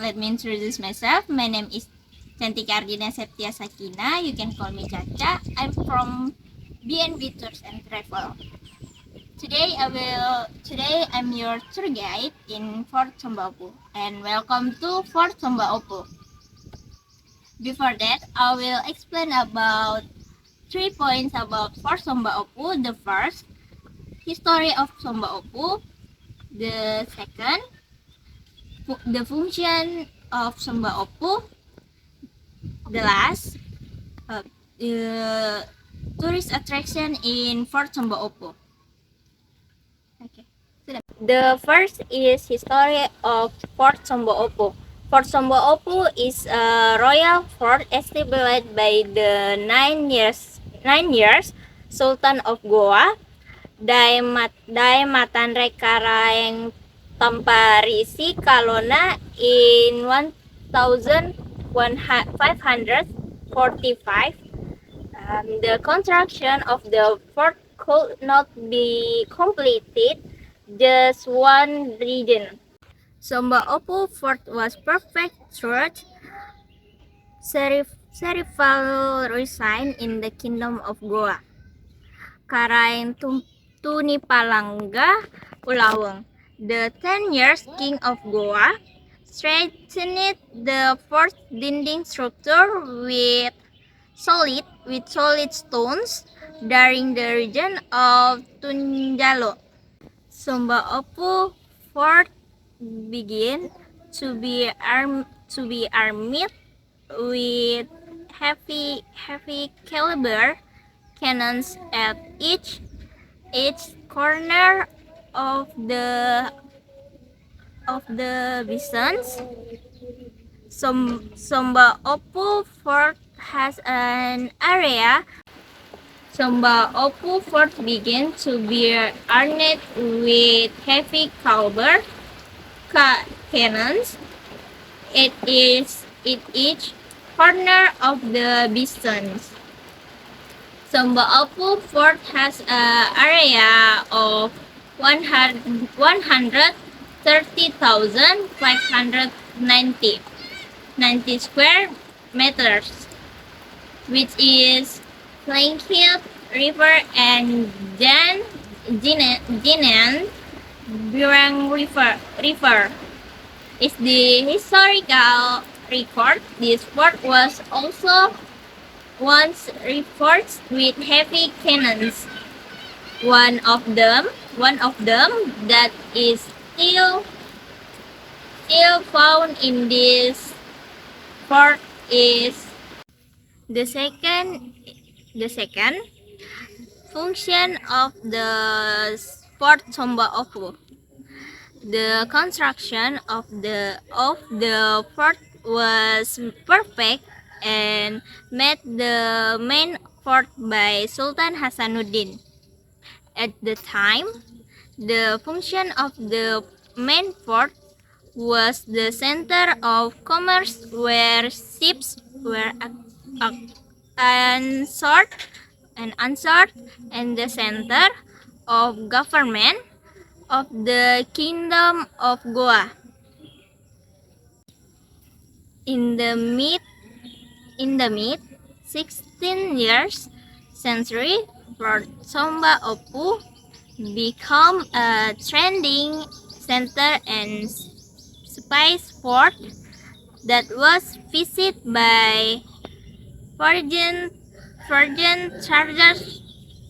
let me introduce myself. My name is Cantika Ardina Septia Sakina. You can call me Caca. I'm from BNB Tours and Travel. Today I'm your tour guide in Fort Sombaopu, and welcome to Fort Sombaopu. Before that, I will explain about 3 points about Fort Sombaopu. The first, history of Sombaopu. The second, the function of Sombaopu. The last, tourist attraction in Fort Sombaopu. Okay. The first is history of Fort Sombaopu. Fort Sombaopu is a royal fort established by the 9 years Sultan of Goa, Dai Matanrekaraeng Tamparisi Kalona in 1545. The construction of the fort could not be completed just one reason. Sombaopu Fort was perfect church. Serifal resigned in the Kingdom of Goa. Karaeng Tunipalanga Ulaweng, the 10 years King of Goa, strengthened the fort dinding structure with solid stones during the region of Tunjalo. Sombaopu Fort began to be armed with heavy caliber cannons at each corner of the bastions. Sombaopu Fort has an area. Sombaopu Fort began to be armed with heavy caliber cannons at each corner of the bastions. Sombaopu Fort has an area of 130,590 square meters, which is Plainfield River and Jinan Birang River is the historical record. This fort was also once reinforced with heavy cannons. One of them that is still found in this fort is the second function of the Fort Sombaopu. The construction of the fort was perfect and made the main fort by Sultan Hasanuddin. At the time, the function of the main fort was the center of commerce where ships were unsorted and the center of government of the Kingdom of Goa. In the mid 16th century, Fort Sombaopu became a trading center and spice port that was visited by foreign traders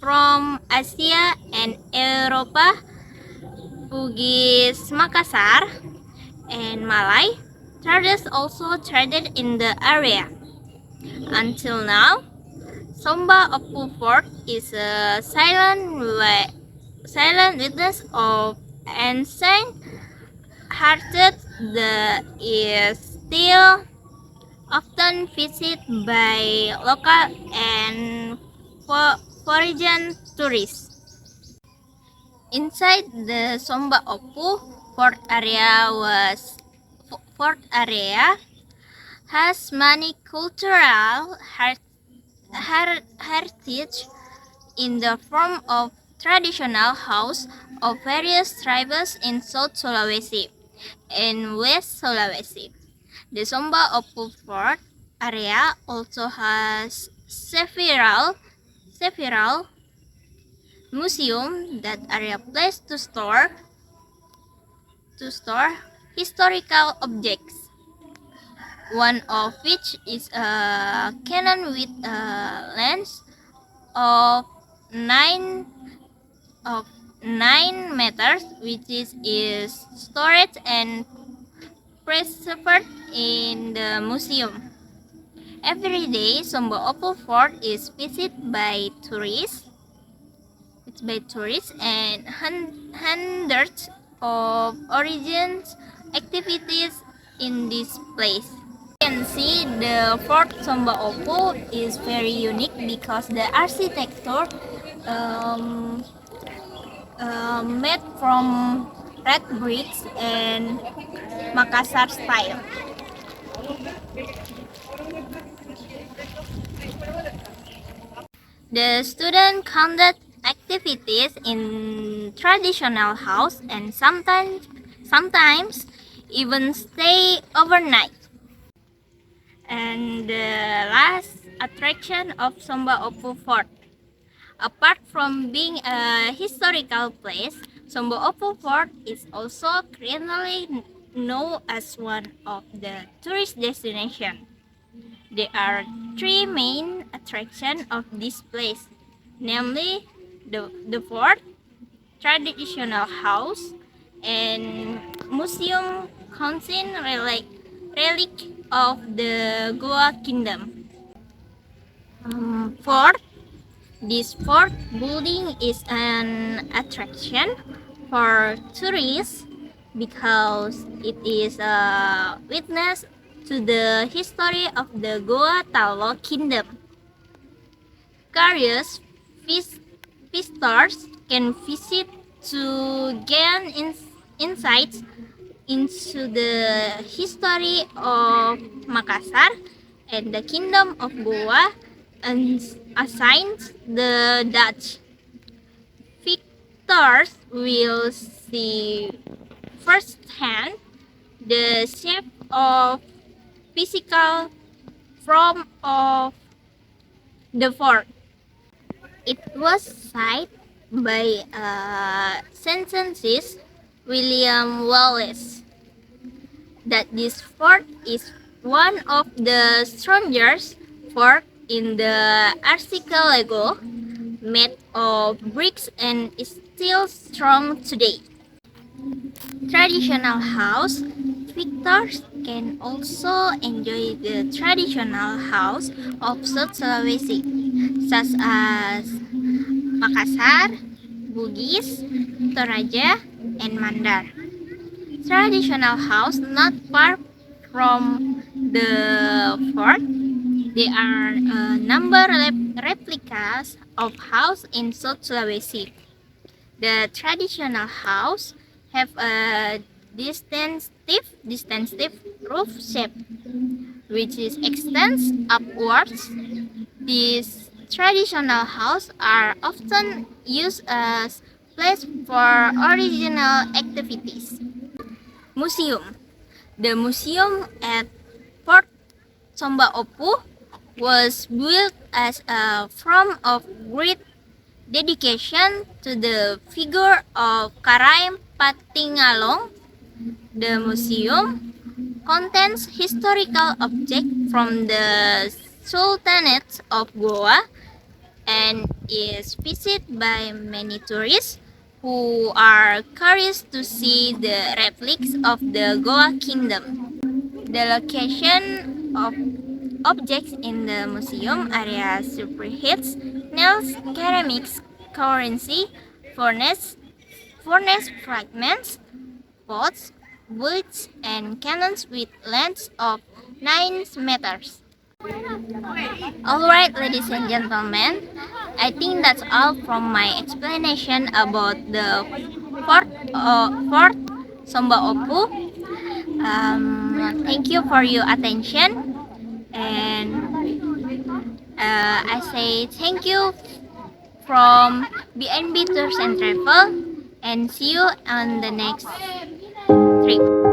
from Asia and Europa. Bugis Makassar and Malay traders also traded in the area. Until now, Sombaopu Fort is a silent witness of ancient heritage that is still often visited by local and foreign tourists. Inside the Sombaopu Fort has many cultural heritage in the form of traditional house of various tribes in South Sulawesi and West Sulawesi. The Somba Opu Fort area also has several museums that are a place to store historical objects. One of which is a cannon with a length of 9 meters, which is stored and preserved in the museum. Every day, Somba Opu Fort is visited by tourists. And hundreds of origins activities in this place. You can see the Fort Somba Opu is very unique because the architecture made from red bricks and Makassar style. The students conduct activities in traditional house and sometimes even stay overnight. And the last attraction of Somba Opu Fort. Apart from being a historical place, Somba Opu Fort is also currently known as one of the tourist destinations. There are three main attractions of this place, namely the fort, traditional house, and museum containing relic of the Goa Kingdom. Fort. This fort building is an attraction for tourists because it is a witness to the history of the Goa Talo Kingdom. Curious visitors can visit to gain insights into the history of Makassar and the Kingdom of Goa and assigned the Dutch. Visitors will see firsthand the shape of physical form of the fort. It was cited by census William Wallace that this fort is one of the strongest forts in the archipelago, made of bricks and is still strong today. Traditional house. Visitors can also enjoy the traditional house of South Sulawesi, such as Makassar, Bugis, Toraja, and Mandar. Traditional house not far from the fort. There are a number of replicas of house in South Sulawesi. The traditional house have a distinctive roof shape, which is extends upwards. These traditional houses are often used as place for original activities. Museum. The museum at Fort Somba Opu was built as a form of great dedication to the figure of Karaim Patingalong. The museum contains historical objects from the Sultanate of Goa and is visited by many tourists who are curious to see the replicas of the Goa Kingdom. The location of objects in the museum area superhits nails, ceramics, currency, furnace fragments, pots, bullets, and cannons with lengths of 9 meters. Alright, ladies and gentlemen, I think that's all from my explanation about the Fort Somba Opu. Thank you for your attention, and I say thank you from BNB Tours and Travel, and see you on the next trip.